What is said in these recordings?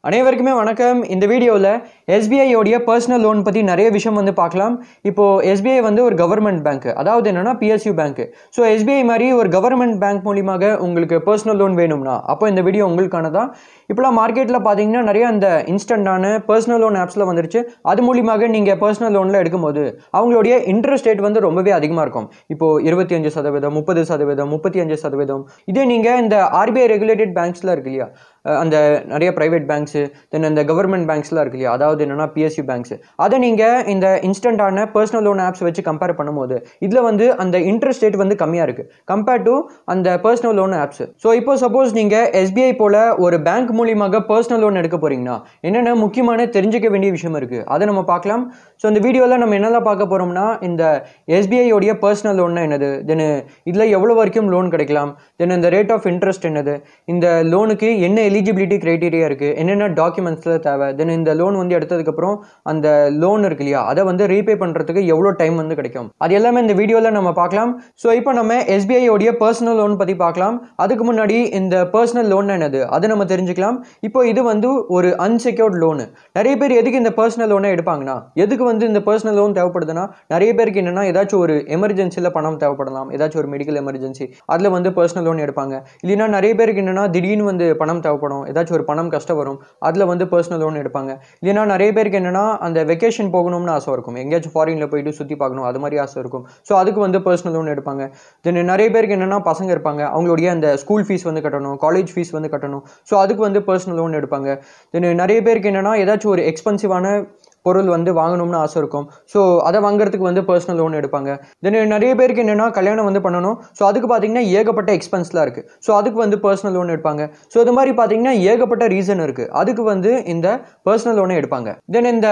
அனைவருக்குமே வணக்கம். இந்த வீடியோவில் SBI உடைய பர்சனல் லோன் பற்றி நிறைய விஷயம் வந்து பார்க்கலாம். இப்போது SBI வந்து ஒரு கவர்மெண்ட் பேங்க், அதாவது என்னென்னா PSU பேங்க். ஸோ SBI மாதிரி ஒரு கவர்மெண்ட் பேங்க் மூலியமாக உங்களுக்கு பர்சனல் லோன் வேணும்னா அப்போ இந்த வீடியோ உங்களுக்கானதான். இப்போலாம் மார்க்கெட்டில் பார்த்தீங்கன்னா நிறைய அந்த இன்ஸ்டன்டான பர்சனல் லோன் ஆப்ஸில் வந்துருச்சு. அது மூலியமாக நீங்கள் பர்சனல் லோனில் எடுக்கும்போது அவங்களுடைய இன்ட்ரெஸ்ட் ரேட் வந்து ரொம்பவே அதிகமாக இருக்கும். இப்போது 25%, 30%, 35%. இதே நீங்கள் இந்த RBI ரெகுலேட்டட் பேங்க்ஸில் இருக்கு இல்லையா, அந்த நிறைய ப்ரைவேட் பேங்க்ஸு, தென் இந்த கவர்மெண்ட் பேங்க்ஸ்லாம் இருக்கு இல்லையா, அதாவது என்னென்னா PSU பேங்க்ஸு, அதை நீங்கள் இந்த இன்ஸ்டன்டான பர்சனல் லோன் ஆப்ஸ் வச்சு கம்பேர் பண்ணும்போது இதில் வந்து அந்த இன்ட்ரெஸ்ட் ரேட் வந்து கம்மியாக இருக்குது கம்பேர்ட் டு அந்த பர்சனல் லோன் ஆப்ஸ். ஸோ இப்போ சப்போஸ் நீங்கள் SBI போல் ஒரு பேங்க் மூலியமாக பர்சனல் லோன் எடுக்க போகிறீங்கன்னா என்னென்ன முக்கியமான தெரிஞ்சிக்க வேண்டிய விஷயம் இருக்குது அதை நம்ம பார்க்கலாம். ஸோ இந்த வீடியோவில் நம்ம என்னெல்லாம் பார்க்க போகிறோம்னா, இந்த SBI உடைய பர்சனல் லோன்னா என்னது, தென் இதில் எவ்வளோ வரைக்கும் லோன் கிடைக்கலாம், தென் இந்த ரேட் ஆஃப் இன்ட்ரெஸ்ட் என்னது, இந்த லோனுக்கு என்ன எலிஜிபிலிட்டி க்ரைட்டீரியா இருக்குது, என்னென்ன டாக்குமெண்ட்ஸில் தேவை, தென் இந்த லோன் வந்து எடுத்ததுக்கப்புறம் அந்த லோன் இருக்கு இல்லையா அதை வந்து ரீபே பண்ணுறதுக்கு எவ்வளோ டைம் வந்து கிடைக்கும், அது எல்லாமே இந்த வீடியோவில் நம்ம பார்க்கலாம். ஸோ இப்போ நம்ம SBI உடைய பர்சனல் லோன் பற்றி பார்க்கலாம். அதுக்கு முன்னாடி இந்த பர்சனல் லோன் என்னது அதை நம்ம தெரிஞ்சுக்கலாம். இப்போ இது வந்து ஒரு அன்செக்யூர்ட் லோனு. நிறைய பேர் எதுக்கு இந்த பர்சனல் லோனை எடுப்பாங்கன்னா, எதுக்கு வந்து இந்த பர்சனல் லோன் தேவைப்படுதுன்னா, நிறைய பேருக்கு என்னென்னா ஏதாச்சும் ஒரு எமர்ஜென்சியில் பணம் தேவைப்படலாம், ஏதாச்சும் ஒரு மெடிக்கல் எமர்ஜென்சி, அதில் வந்து பர்சனல் லோன் எடுப்பாங்க. இல்லைன்னா நிறைய பேருக்கு என்னென்னா திடீர்னு வந்து பணம் தேவைப்படும், ஏதாச்சும் ஒரு பணம் கஷ்டம் வரும், அதில் வந்து பர்சனல் லோன் எடுப்பாங்க. இல்லைன்னா நிறைய பேருக்கு என்னென்னா அந்த வெக்கேஷன் போகணும்னு ஆசை இருக்கும், எங்கேயாச்சும் ஃபாரினில் போயிட்டு சுற்றி பார்க்கணும் அது மாதிரி ஆசை இருக்கும். ஸோ அதுக்கு வந்து பர்சனல் லோன் எடுப்பாங்க. தென் நிறைய பேருக்கு என்னென்னா பசங்க இருப்பாங்க, அவங்களுடைய அந்த ஸ்கூல் ஃபீஸ் வந்து கட்டணும், காலேஜ் ஃபீஸ் வந்து கட்டணும். ஸோ அதுக்கு வந்து பர்சனல் லோன் எடுப்பாங்க. தென் நிறைய பேருக்கு என்னென்னா ஏதாச்சும் ஒரு எக்ஸ்பென்சிவான பொருள் வந்து வாங்கணும்னு ஆசை இருக்கும். ஸோ அதை வாங்குறதுக்கு வந்து பர்சனல் லோன் எடுப்பாங்க. தென் நிறைய பேருக்கு என்னென்னா கல்யாணம் வந்து பண்ணணும். ஸோ அதுக்கு பார்த்தீங்கன்னா ஏகப்பட்ட எக்ஸ்பென்ஸ்லாம் இருக்குது. ஸோ அதுக்கு வந்து பர்சனல் லோன் எடுப்பாங்க. ஸோ இது மாதிரி பார்த்தீங்கன்னா ஏகப்பட்ட ரீசன் இருக்குது, அதுக்கு வந்து இந்த பர்சனல் லோனை எடுப்பாங்க. தென் இந்த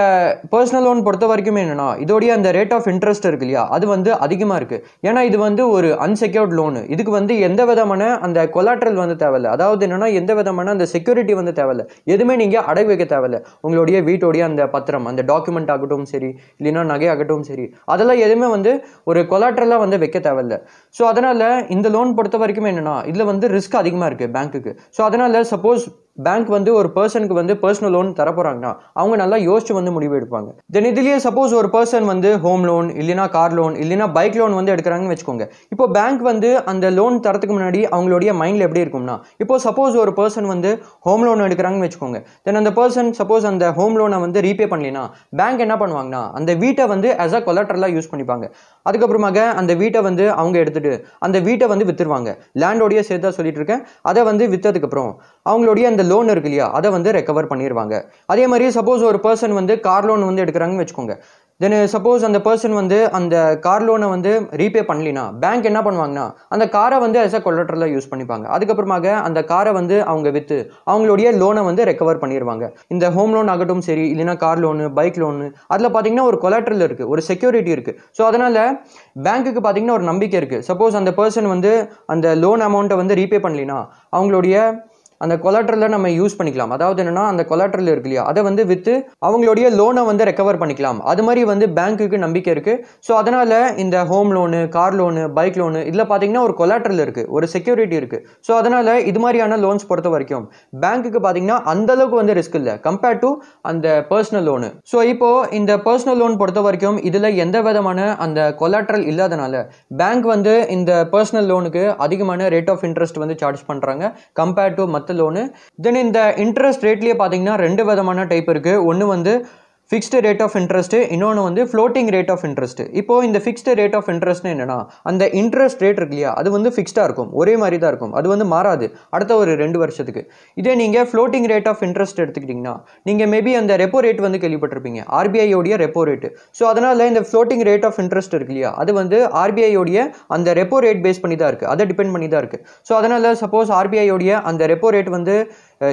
பர்சனல் லோன் பொறுத்த வரைக்கும் என்னென்னா இதோடைய அந்த ரேட் ஆஃப் இன்ட்ரெஸ்ட் இருக்கு இல்லையா, அது வந்து அதிகமாக இருக்குது. ஏன்னா இது வந்து ஒரு அன்செக்யூர்ட் லோனு. இதுக்கு வந்து எந்த விதமான அந்த கொலாட்ரல் வந்து தேவையில்லை, அதாவது என்னென்னா எந்த விதமான அந்த செக்யூரிட்டி வந்து தேவையில்லை, எதுவுமே நீங்கள் அடகு வைக்க தேவையில்லை. உங்களுடைய வீட்டோடைய அந்த பத்திரம், அந்த டாக்குமெண்ட் ஆகட்டும் சரி, இல்லைன்னா நகை ஆகட்டும் சரி, அதெல்லாம் எதுவுமே வந்து ஒரு கொலாட்ரலாக வந்து வைக்க தேவையில்லை. ஸோ அதனால் இந்த லோன் பொறுத்த வரைக்கும் என்னென்னா இதில் வந்து ரிஸ்க் அதிகமாக இருக்குது பேங்க்குக்கு. ஸோ அதனால் சப்போஸ் பேங்க் வந்து ஒரு பர்சனுக்கு வந்து பர்சனல் லோன் தரப்போறாங்கன்னா அவங்க நல்லா யோசிச்சு வந்து முடிவு எடுப்பாங்க. தென் இதுலேயே சப்போஸ் ஒரு பர்சன் வந்து ஹோம் லோன், இல்லைனா கார் லோன், இல்லைனா பைக் லோன் வந்து எடுக்கிறாங்கன்னு வச்சுக்கோங்க. இப்போ பேங்க் வந்து அந்த லோன் தரத்துக்கு முன்னாடி அவங்களுடைய மைண்டில் எப்படி இருக்கும்னா, இப்போ சப்போஸ் ஒரு பர்சன் வந்து ஹோம் லோன் எடுக்கிறாங்கன்னு வச்சுக்கோங்க. தென் அந்த பர்சன் சப்போஸ் அந்த ஹோம் லோனை வந்து ரீபே பண்ணலினா பேங்க் என்ன பண்ணுவாங்கன்னா அந்த வீட்டை வந்து ஆஸ் அ கொலாட்ரலாக யூஸ் பண்ணிப்பாங்க. அதுக்கப்புறமாக அந்த வீட்டை வந்து அவங்க எடுத்துட்டு அந்த வீட்டை வந்து வித்துருவாங்க. லேண்டோடைய சேர்த்தா சொல்லிட்டு இருக்கேன். அதை வந்து விற்றதுக்கப்புறம் அவங்களுடைய அந்த லோன் இருக்கு இல்லையா அதை வந்து ரெக்கவர் பண்ணிடுவாங்க. அதே மாதிரி சப்போஸ் ஒரு பர்சன் வந்து கார் லோன் வந்து எடுக்கிறாங்கன்னு வச்சுக்கோங்க. தென் சப்போஸ் அந்த பர்சன் வந்து அந்த கார் லோனை வந்து ரீபே பண்ணலினா பேங்க் என்ன பண்ணுவாங்கன்னா அந்த காரை வந்து ஆஸ் அ கொலாட்ரலாக யூஸ் பண்ணிப்பாங்க. அதுக்கப்புறமாக அந்த காரை வந்து அவங்க விற்று அவங்களுடைய லோனை வந்து ரெக்கவர் பண்ணிடுவாங்க. இந்த ஹோம் லோன் ஆகட்டும் சரி, இல்லைன்னா கார் லோனு, பைக் லோனு, அதில் பார்த்தீங்கன்னா ஒரு கொலாட்ரல் இருக்குது, ஒரு செக்யூரிட்டி இருக்குது. ஸோ அதனால் பேங்க்குக்கு பார்த்தீங்கன்னா ஒரு நம்பிக்கை இருக்குது. சப்போஸ் அந்த பர்சன் வந்து அந்த லோன் அமௌண்ட்டை வந்து ரீபே பண்ணலினா அவங்களுடைய அந்த கொலாட்ரலை நம்ம யூஸ் பண்ணிக்கலாம். அதாவது என்னன்னா அந்த கொலாட்ரல் இருக்கு இல்லையா அதை வந்து விற்று அவங்களுடைய லோனை வந்து ரெக்கவர் பண்ணிக்கலாம். அது மாதிரி வந்து பேங்க்குக்கு நம்பிக்கை இருக்குது. ஸோ அதனால் இந்த home loan, car loan, bike loan இதில் பார்த்தீங்கன்னா ஒரு கொலாட்ரல் இருக்குது, ஒரு செக்யூரிட்டி இருக்குது. ஸோ அதனால் இது மாதிரியான லோன்ஸ் பொறுத்த வரைக்கும் பேங்க்குக்கு பார்த்தீங்கன்னா அந்தளவுக்கு வந்து ரிஸ்க் இல்லை கம்பேர்ட் டு அந்த பர்சனல் லோனு. ஸோ இப்போது இந்த பர்சனல் லோன் பொறுத்த வரைக்கும் இதில் எந்த விதமான அந்த கொலாட்ரல் இல்லாதனால பேங்க் வந்து இந்த பர்சனல் லோனுக்கு அதிகமான ரேட் ஆஃப் இன்ட்ரெஸ்ட் வந்து சார்ஜ் பண்ணுறாங்க கம்பேர்ட் டு மற்ற லோனு. தென் இந்த இன்ட்ரெஸ்ட் ரேட்லேயே பார்த்தீங்கன்னா ரெண்டு விதமான டைப் இருக்குது. ஒன்று வந்து ஃபிக்ஸ்டு ரேட் ஆஃப் இன்ட்ரெஸ்ட், இன்னொன்று வந்து ஃப்ளோட்டிங் ரேட் ஆஃப் இன்ட்ரெஸ்ட். இப்போ இந்த ஃபிக்ஸ்டு ரேட் ஆஃப் இன்ட்ரெஸ்ட் என்னன்னா அந்த இன்ட்ரெஸ்ட் ரேட் இருக்கு இல்லையா அது வந்து ஃபிக்ஸ்டாக இருக்கும், ஒரே மாதிரி தான் இருக்கும், அது வந்து மாறாது அடுத்த ஒரு 2 வருஷத்துக்கு. இதே நீங்கள் ஃப்ளோட்டிங் ரேட் ஆஃப் இன்ட்ரெஸ்ட் எடுத்துக்கிட்டிங்கன்னா நீங்கள் மேபி அந்த ரெப்போ ரேட் வந்து கேள்விப்பட்டிருப்பீங்க, RBI உடைய ரெப்போ ரேட். ஸோ அதனால் இந்த ஃப்ளோட்டிங் ரேட் ஆஃப் இன்ட்ரெஸ்ட் இருக்கு இல்லையா அது வந்து RBI உடைய அந்த ரெப்போ ரேட் பேஸ் பண்ணி தான் இருக்குது, அதை டிபெண்ட் பண்ணி தான் இருக்குது. ஸோ அதனால் சப்போஸ் RBI உடைய அந்த ரெப்போ ரேட் வந்து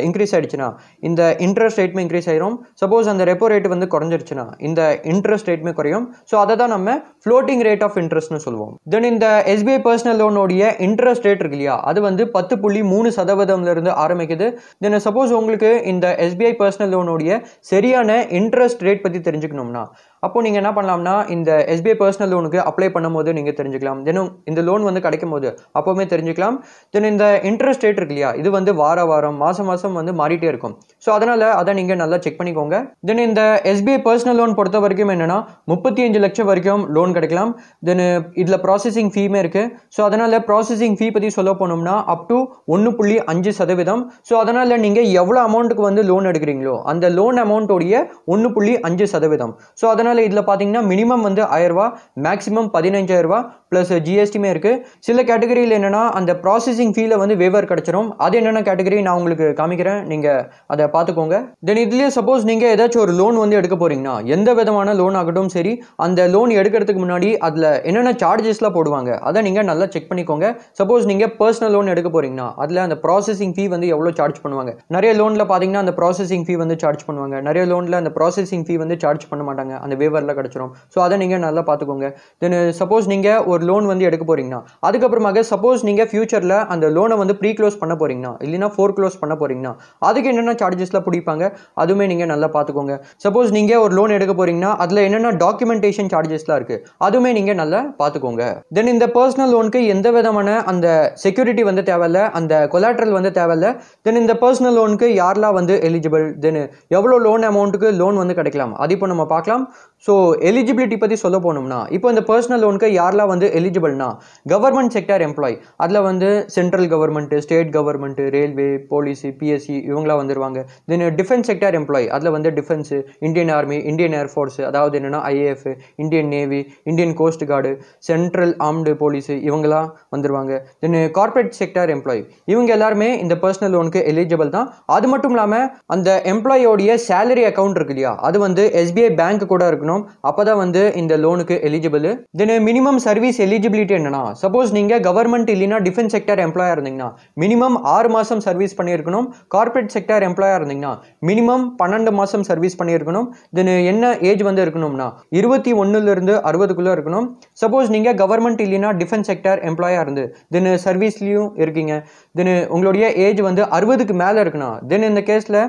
இன்க்ரீஸ் ஆயிடுச்சுன்னா இந்த இன்ட்ரெஸ்ட் ரேட்மே இன்க்ரீஸ் ஆயிரும். சப்போஸ் அந்த ரெப்போ ரேட் வந்து குறைஞ்சிருச்சுன்னா இந்த இன்ட்ரெஸ்ட் ரேட்மே குறையும். ஸோ அதை தான் நம்ம ஃப்ளோட்டிங் ரேட் ஆஃப் இன்ட்ரெஸ்ட்னு சொல்லுவோம். தென் இந்த SBI பர்சனல் லோனோடைய இன்ட்ரெஸ்ட் ரேட் இருக்கு இல்லையா அது வந்து 10.3% ஆரம்பிக்குது. தென் சப்போஸ் உங்களுக்கு இந்த SBI பர்சனல் லோனோடைய சரியான இன்ட்ரெஸ்ட் ரேட் பற்றி தெரிஞ்சுக்கணும்னா அப்போ நீங்கள் என்ன பண்ணலாம்னா இந்த எஸ்பிஐ பர்சனல் லோனுக்கு அப்ளை பண்ணும்போது நீங்கள் தெரிஞ்சுக்கலாம். தென் இந்த லோன் வந்து கிடைக்கும் போது அப்போவுமே தெரிஞ்சுக்கலாம். தென் இந்த இன்ட்ரெஸ்ட் ரேட் இருக்கு இல்லையா, இது வந்து வாரம் மாதம் வந்து மாறிட்டே இருக்கும். ஸோ அதனால் அதை நீங்கள் நல்லா செக் பண்ணிக்கோங்க. தென் இந்த எஸ்பிஐ பர்சனல் லோன் பொறுத்த வரைக்கும் என்னென்னா 35 லட்சம் வரைக்கும் லோன் கிடைக்கலாம். தென் இதில் ப்ராசஸிங் ஃபீமே இருக்குது. ஸோ அதனால் ப்ராசஸிங் ஃபீ பற்றி சொல்ல போனோம்னா அப் டு 1.5%. ஸோ அதனால் நீங்கள் எவ்வளோ அமௌண்ட்டுக்கு வந்து லோன் எடுக்கிறீங்களோ அந்த லோன் அமௌண்ட்டோடைய 1.5%. ஸோ அதனால் இதில் பார்த்தீங்கன்னா மினிமம் வந்து 1000 ரூபா, மேக்ஸிமம் 15,000 ப்ளஸ் ஜிஎஸ்டியுமே இருக்குது. சில கேட்டகரியில் என்னென்னா அந்த ப்ராசஸிங் ஃபீல வந்து வேவர் கிடச்சிரும். அது என்னென்ன கேட்டகரி நான் உங்களுக்கு காமிக்கிறேன், நீங்கள் அதை பார்த்துக்கோங்க. தென் இதுலேயே சப்போஸ் நீங்கள் ஏதாச்சும் ஒரு லோன் வந்து எடுக்க போகிறீங்கன்னா எந்த விதமான லோன் ஆகட்டும் சரி, அந்த லோன் எடுக்கிறதுக்கு முன்னாடி அதில் என்னென்ன சார்ஜஸ்லாம் போடுவாங்க அதை நீங்கள் நல்லா செக் பண்ணிக்கோங்க. சப்போஸ் நீங்கள் பர்சனல் லோன் எடுக்க போகிறீங்கன்னா அதில் அந்த ப்ராசஸிங் ஃபீ வந்து எவ்வளோ சார்ஜ் பண்ணுவாங்க. நிறைய லோனில் பார்த்தீங்கன்னா அந்த ப்ராசஸிங் ஃபீ வந்து சார்ஜ் பண்ணுவாங்க, நிறைய லோனில் அந்த ப்ராசஸிங் ஃபீ வந்து சார்ஜ் பண்ண மாட்டாங்க, அந்த வேவரில் கிடச்சிரும். ஸோ அதை நீங்கள் நல்லா பார்த்துக்கோங்க. தென் சப்போஸ் நீங்கள் ஒரு லோன் வந்து எடுக்க போகிறீங்கன்னா அதுக்கப்புறமாக சப்போஸ் நீங்கள் ஃபியூச்சரில் அந்த லோனை வந்து ப்ரீ க்ளோஸ் பண்ண போகிறீங்கன்னா இல்லைனா ஃபோர் க்ளோஸ் பண்ண போகிறீங்கன்னா அதுக்கு என்னென்ன சார்ஜஸ்லாம் பிடிப்பாங்க அதுவுமே நீங்கள் நல்லா பார்த்துக்கோங்க. சப்போஸ் நீங்கள் ஒரு லோன் எடுக்க போகிறீங்கன்னா அதில் என்னென்ன டாக்குமெண்டேஷன் சார்ஜஸ்லாம் இருக்குது அதுவுமே நீங்கள் நல்லா பார்த்துக்கோங்க. தென் இந்த பர்சனல் லோனுக்கு எந்த விதமான அந்த செக்யூரிட்டி வந்து தேவையில்லை, அந்த கொலாட்ரல் வந்து தேவையில்லை. தென் இந்த பர்சனல் லோனுக்கு யாரெல்லாம் வந்து எலிஜிபிள், தென் எவ்வளோ லோன் அமௌண்ட்டுக்கு லோன் வந்து கிடைக்கலாம் அது இப்போ நம்ம பார்க்கலாம். ஸோ எலிஜிபிலிட்டி பற்றி சொல்ல போனோம்னா இப்போ இந்த பர்சனல் லோனுக்கு யாரெல்லாம் வந்து எலிஜிபிள்னா கவர்மெண்ட் செக்டார் எம்ப்ளாய், அதில் வந்து central government, state government, railway, police, BSc இவங்களாம் வந்துடுவாங்க. தென் டிஃபென்ஸ் செக்டார் எம்ப்ளாய், அதில் வந்து defence, Indian army, Indian air force, அதாவது என்னென்னா IAF, Indian navy, Indian cost card, central armed police இவங்களாம் வந்துடுவாங்க. தென் கார்பரேட் செக்டார் எம்ப்ளாய் இவங்க எல்லாருமே இந்த பர்சனல் லோனுக்கு எலிஜிபிள் தான். அது மட்டும் இல்லாமல் அந்த எம்ப்ளாயோடைய சேலரி அக்கௌண்ட் இருக்கு இல்லையா, அது வந்து எஸ்பிஐ பேங்க் கூட இருக்கணும். அப்போ தான் வந்து இந்த லோனுக்கு எலிஜிபிள். தென் மினிமம் சர்வீஸ் எலிஜிபிலிட்டி என்னன்னா சப்போஸ் நீங்கள் கவர்மெண்ட் இல்லைனா டிஃபென்ஸ் செக்டார் எம்ப்ளாயாக இருந்தீங்கன்னா மினிமம் 6 மாதம் சர்வீஸ் பண்ணியிருக்கணும். கார்பரேட் செக்டார் எம்ப்ளாயாக இருந்தீங்கன்னா மினிமம் 12 மாதம் சர்வீஸ் பண்ணியிருக்கணும். தென் என்ன ஏஜ் வந்து இருக்கணும்னா 21லேருந்து 60க்குள்ளே இருக்கணும். சப்போஸ் நீங்கள் கவர்மெண்ட் இல்லைனா டிஃபென்ஸ் செக்டார் எம்ப்ளாயாக இருந்து தென் சர்வீஸ்லையும் இருக்கீங்க, தென் உங்களுடைய ஏஜ் வந்து 60க்கு மேலே இருக்குன்னா தென் இந்த கேஸில்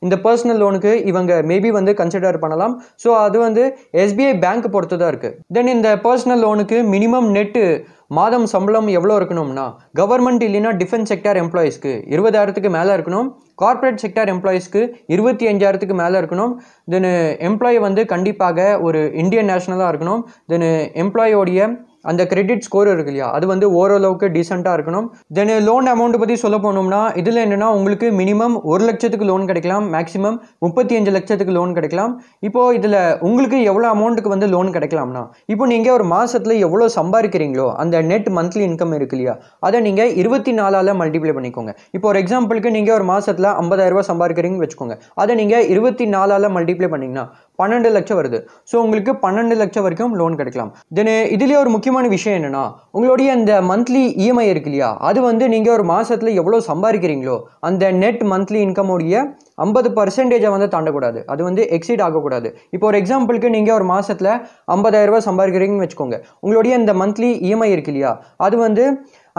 இந்த பர்சனல் லோனுக்கு இவங்க மேபி வந்து கன்சிடர் பண்ணலாம். ஸோ அது வந்து எஸ்பிஐ பேங்க் பொறுத்து தான் இருக்குது. தென் இந்த பர்சனல் லோனுக்கு மினிமம் நெட்டு மாதம் சம்பளம் எவ்வளோ இருக்கணும்னா கவர்மெண்ட் இல்லைனா டிஃபென்ஸ் செக்டார் எம்ப்ளாயிஸ்க்கு 20,000க்கு மேலே இருக்கணும். கார்பரேட் செக்டார் எம்ப்ளாயிஸ்க்கு 25,000க்கு மேலே இருக்கணும். தென் எம்ப்ளாயி வந்து கண்டிப்பாக ஒரு இந்தியன் நேஷனலாக இருக்கணும். தென் எம்ப்ளாயோடைய அந்த கிரெடிட் ஸ்கோர் இருக்கு இல்லையா, அது வந்து ஓரளவுக்கு டீசெண்டாக இருக்கணும். தென் லோன் அமௌண்ட் பற்றி சொல்ல போனோம்னா இதில் என்னென்னா உங்களுக்கு மினிமம் 1 லட்சத்துக்கு லோன் கிடைக்கலாம், மேக்ஸிமம் 35 லட்சத்துக்கு லோன் கிடைக்கலாம். இப்போது இதில் உங்களுக்கு எவ்வளோ அமௌண்ட்டுக்கு வந்து லோன் கிடைக்கலாம்னா இப்போ நீங்கள் ஒரு மாதத்தில் எவ்வளோ சம்பாதிக்கிறீங்களோ அந்த நெட் மந்த்லி இன்கம் இருக்கு இல்லையா, அதை நீங்கள் 24ஆல் மல்டிப்ளை பண்ணிக்கோங்க. இப்போ ஒரு எக்ஸாம்பிளுக்கு நீங்கள் ஒரு மாதத்தில் 50,000 ரூபா சம்பாதிக்கிறீங்கன்னு வச்சுக்கோங்க, அதை நீங்கள் 24ஆல் மல்டிப்ளை பண்ணிங்கன்னா 12 லட்சம் வருது. ஸோ உங்களுக்கு 12 லட்சம் வரைக்கும் லோன் கிடைக்கலாம். தென் இதுலேயே ஒரு முக்கியமான விஷயம் என்னன்னா உங்களுடைய அந்த மந்த்லி இஎம்ஐ இருக்கு இல்லையா, அது வந்து நீங்கள் ஒரு மாதத்தில் எவ்வளோ சம்பாதிக்கிறீங்களோ அந்த நெட் மந்த்லி இன்கமோடைய 50% வந்து தாண்டக்கூடாது, அது வந்து எக்ஸீட் ஆகக்கூடாது. இப்போ ஒரு எக்ஸாம்பிளுக்கு நீங்கள் ஒரு மாதத்தில் 50,000 ரூபா சம்பாதிக்கிறீங்கன்னு வச்சுக்கோங்க, உங்களுடைய இந்த மந்த்லி இஎம்ஐ இருக்கு இல்லையா, அது வந்து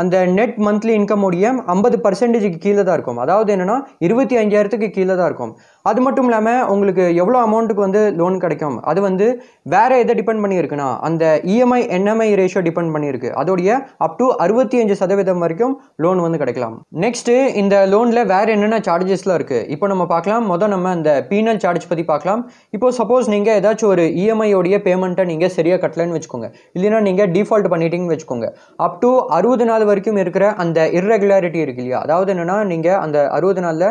அந்த நெட் மந்த்லி இன்கம் உடைய 50% கீழே தான் இருக்கும். அதாவது என்னன்னா 25,000க்கு கீழே தான் இருக்கும். அது மட்டும் இல்லாமல் உங்களுக்கு எவ்வளோ அமௌண்ட்டுக்கு வந்து லோன் கிடைக்கும் அது வந்து வேற எதை டிபெண்ட் பண்ணியிருக்குன்னா அந்த இஎம்ஐ என்எம்ஐ ரேஷியோ டிபெண்ட் பண்ணியிருக்கு. அதோடைய அப் டு 65% வரைக்கும் லோன் வந்து கிடைக்கலாம். நெக்ஸ்ட் இந்த லோனில் வேற என்னென்ன சார்ஜஸ்லாம் இருக்கு இப்போ நம்ம பார்க்கலாம். முதல் நம்ம அந்த பீனல் சார்ஜ் பற்றி பார்க்கலாம். இப்போ சப்போஸ் நீங்கள் ஏதாச்சும் ஒரு இஎம்ஐயோடைய பேமெண்ட்டை நீங்கள் சரியாக கட்டலன்னு வச்சுக்கோங்க, இல்லைன்னா நீங்கள் டிஃபால்ட் பண்ணிட்டீங்கன்னு வச்சுக்கோங்க, அப் டு 60 நாள் வரைக்கும் இருக்கிற அந்த இர்ரெகுலாரிட்டி இருக்கு இல்லையா, அதாவது என்னன்னா நீங்கள் அந்த 60 நாளில்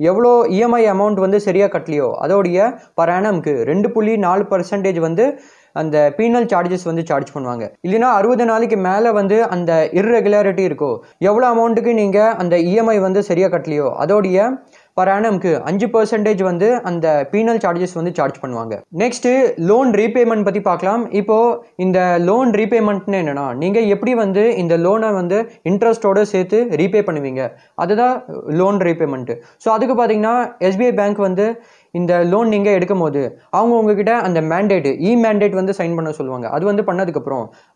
எவ்வளோ இஎம்ஐ அமௌண்ட் வந்து சரியாக கட்டலையோ அதோடைய பர் ஆனம்க்கு 2.4% வந்து அந்த பீனல் சார்ஜஸ் வந்து சார்ஜ் பண்ணுவாங்க. இல்லைனா 60 நாளைக்கு மேலே வந்து அந்த இர்ரெகுலாரிட்டி இருக்கோ, எவ்வளோ அமௌண்ட்டுக்கு நீங்கள் அந்த இஎம்ஐ வந்து சரியாக கட்டலையோ அதோடைய பர் ஆனம்க்கு 5% வந்து அந்த பீனல் சார்ஜஸ் வந்து சார்ஜ் பண்ணுவாங்க. நெக்ஸ்ட் லோன் ரீபேமெண்ட் பற்றி பார்க்கலாம். இப்போது இந்த லோன் ரீபேமெண்ட்னு என்னென்னா நீங்கள் எப்படி வந்து இந்த லோனை வந்து இன்ட்ரெஸ்ட்டோடு சேர்த்து ரீபே பண்ணுவீங்க, அதுதான் லோன் ரீபேமெண்ட்டு. ஸோ அதுக்கு பார்த்தீங்கன்னா எஸ்பிஐ பேங்க் வந்து இந்த லோன் நீங்கள் எடுக்கும் போது அவங்க உங்ககிட்ட அந்த மேண்டேட் வந்து சைன் பண்ண சொல்லுவாங்க. அது வந்து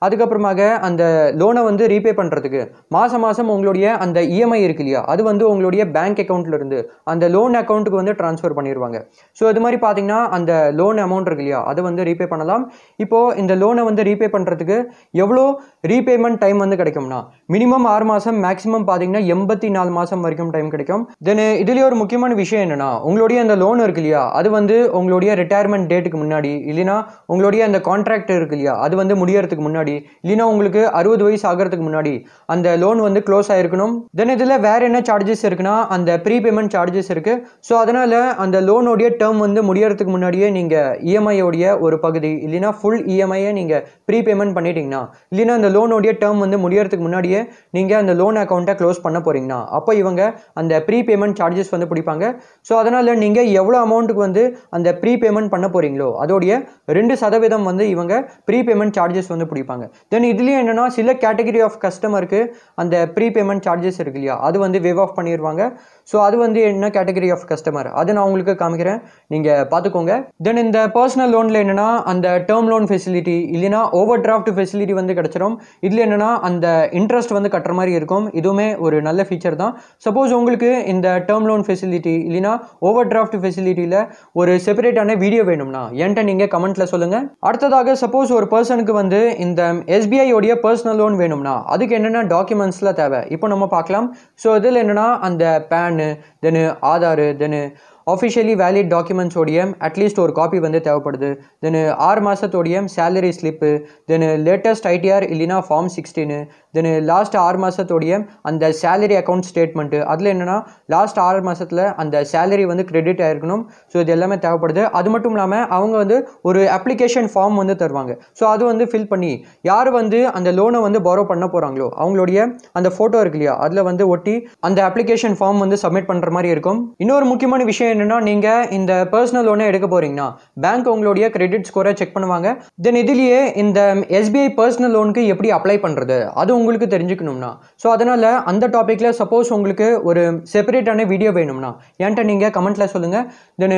அதுக்கப்புறமாக அந்த லோனை வந்து ரீபே பண்ணுறதுக்கு மாதம் உங்களுடைய அந்த இஎம்ஐ இருக்கு இல்லையா, அது வந்து உங்களுடைய பேங்க் அக்கௌண்ட்ல இருந்து அந்த லோன் அக்கௌண்ட்டுக்கு வந்து ட்ரான்ஸ்ஃபர் பண்ணிடுவாங்க. ஸோ இது மாதிரி பார்த்தீங்கன்னா அந்த லோன் அமௌண்ட் இருக்கு இல்லையா, அதை வந்து ரீபே பண்ணலாம். இப்போது இந்த லோனை வந்து ரீபே பண்ணுறதுக்கு எவ்வளோ ரீபேமெண்ட் டைம் வந்து கிடைக்கும்னா மினிமம் 6 மாதம், மேக்ஸிமம் பார்த்தீங்கன்னா 84 மாதம் வரைக்கும் டைம் கிடைக்கும். தென் இதுலேயே ஒரு முக்கியமான விஷயம் என்னன்னா, உங்களுடைய அந்த லோன் இருக்கு இல்லையா, அது வந்து உங்களுடைய ரிட்டையர்மெண்ட் டேட்டுக்கு முன்னாடி, இல்லைனா உங்களுடைய அந்த கான்ட்ராக்ட் இருக்கு இல்லையா, அது வந்து முடியறதுக்கு முன்னாடி, இல்லைனா உங்களுக்கு 60 வயசு ஆகிறதுக்கு முன்னாடி அந்த லோன் வந்து க்ளோஸ் ஆயிருக்கணும். தென் இதில் வேற என்ன சார்ஜஸ் இருக்குன்னா, அந்த ப்ரீபேமெண்ட் சார்ஜஸ் இருக்கு. ஸோ அதனால அந்த லோனோடைய டேர்ம் வந்து முடியறதுக்கு முன்னாடியே நீங்கள் இஎம்ஐயோடைய ஒரு பகுதி இல்லைனா ஃபுல் இஎம்ஐயை நீங்கள் ப்ரீபேமெண்ட் பண்ணிட்டீங்கன்னா, இல்லைனா அந்த லோனோடைய டேர்ம் வந்து முடியறதுக்கு முன்னாடியே நீங்கள் அந்த லோன் அக்கௌண்ட்டை க்ளோஸ் பண்ண போறீங்கன்னா, அப்போ இவங்க அந்த ப்ரீபேமெண்ட் சார்ஜஸ் வந்து பிடிப்பாங்க. ஸோ அதனால நீங்கள் எவ்வளோ அமௌண்ட்டுக்கு வந்து அந்த ப்ரீபேமெண்ட் பண்ண போறீங்களோ அதோடைய 2% வந்து இவங்க ப்ரீபேமெண்ட் சார்ஜஸ் வந்து பிடிப்பாங்க. தென் இதுலேயே என்னன்னா, சில கேட்டகரி ஆஃப் கஸ்டமருக்கு அந்த ப்ரீபேமெண்ட் சார்ஜஸ் இருக்கு இல்லையா, அது வந்து வேவ் ஆஃப் பண்ணிடுவாங்க. ஸோ அது வந்து என்ன கேட்டகரி ஆஃப் கஸ்டமர், அதை நான் உங்களுக்கு காமிக்கிறேன், நீங்கள் பார்த்துக்கோங்க. தென் இந்த பர்சனல் லோனில் என்னன்னா, அந்த டேர்ம் லோன் ஃபெசிலிட்டி இல்லைனா ஓவர் டிராஃப்ட் ஃபெசிலிட்டி வந்து கிடச்சிரும். இதில் என்னன்னா அந்த இன்ட்ரெஸ்ட் வந்து கட்டுற மாதிரி இருக்கும். இதுவுமே ஒரு நல்ல ஃபீச்சர் தான். சப்போஸ் உங்களுக்கு இந்த டேர்ம் லோன் ஃபெசிலிட்டி இல்லைனா ஓவர் டிராஃப்ட் ஃபெசிலிட்டியில் ஒரு செப்பரேட்டான வீடியோ வேணும்னா என்கிட்ட நீங்கள் கமெண்ட்டில் சொல்லுங்கள். அடுத்ததாக சப்போஸ் ஒரு பர்சனுக்கு வந்து இந்த SBI உடைய பர்சனல் லோன் வேணும்னா அதுக்கு என்னென்ன டாக்குமெண்ட்ஸ்லாம் தேவை இப்போ நம்ம பார்க்கலாம். ஸோ இதில் என்னென்னா அந்த பேனு, தென் ஆதார், தென் ஆஃபிஷியலி வேலிட் டாக்குமெண்ட்ஸோடைய அட்லீஸ்ட் ஒரு காப்பி வந்து தேவைப்படுது. தென் 6 மாதத்தோடைய சேலரி ஸ்லிப்பு, தென் லேட்டஸ்ட் ITR இல்லைனா ஃபார்ம் 16, தென் லாஸ்ட் 6 மாதத்தோடைய அந்த சேலரி அக்கௌண்ட் ஸ்டேட்மெண்ட்டு, அதில் என்னென்னா லாஸ்ட் 6 மாதத்தில் அந்த சேலரி வந்து கிரெடிட் ஆகிருக்கணும். ஸோ இது எல்லாமே தேவைப்படுது. அது மட்டும் இல்லாமல் அவங்க வந்து ஒரு அப்ளிகேஷன் ஃபார்ம் வந்து தருவாங்க. ஸோ அது வந்து ஃபில் பண்ணி யார் வந்து அந்த லோனை வந்து பாரோ பண்ண போகிறாங்களோ அவங்களுடைய அந்த ஃபோட்டோ இருக்கு இல்லையா, அதில் வந்து ஒட்டி அந்த அப்ளிகேஷன் ஃபார்ம் வந்து சப்மிட் பண்ணுற மாதிரி இருக்கும். இன்னொரு முக்கியமான விஷயம் என்னன்னா, நீங்க இந்த பர்சனல் லோனை எடுக்க போறீங்கன்னா பேங்க் உங்களுடைய கிரெடிட் ஸ்கோரை செக் பண்ணுவாங்க. தென் இதுலயே இந்த SBI பர்சனல் லோனுக்கு எப்படி அப்ளை பண்றது அது உங்களுக்கு தெரிஞ்சுக்கணும்னா, ஸோ அதனால அந்த டாபிக்ல சப்போஸ் உங்களுக்கு ஒரு செப்பரேட்டான வீடியோ வேணும்னா என்கிட்ட நீங்க கமெண்ட்ல சொல்லுங்க. தென்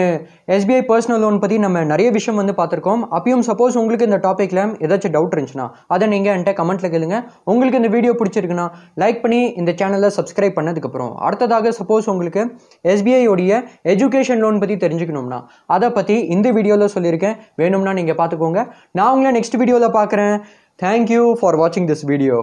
SBI பர்சனல் லோன் பத்தி நம்ம நிறைய விஷயம் வந்து பார்த்துருக்கோம். அப்பயும் சப்போஸ் உங்களுக்கு இந்த டாபிக்ல ஏதாச்சும் டவுட் இருந்துச்சுன்னா அதை நீங்க என்கிட்ட கமெண்ட்ல கேளுங்க. உங்களுக்கு இந்த வீடியோ பிடிச்சிருக்குன்னா லைக் பண்ணி இந்த சேனலை சப்ஸ்கிரைப் பண்ணதுக்கப்புறம் அடுத்ததாக சப்போஸ் உங்களுக்கு SBI உடைய எஜுகேஷன் லோன் பற்றி தெரிஞ்சுக்கணும்னா அதை பற்றி இந்த வீடியோவில் சொல்லியிருக்கேன். வேணும்னா நீங்கள் பார்த்துக்கோங்க. நான் உங்களை நெக்ஸ்ட் வீடியோவில் பார்க்குறேன். தேங்க்யூ ஃபார் வாட்சிங் திஸ் வீடியோ.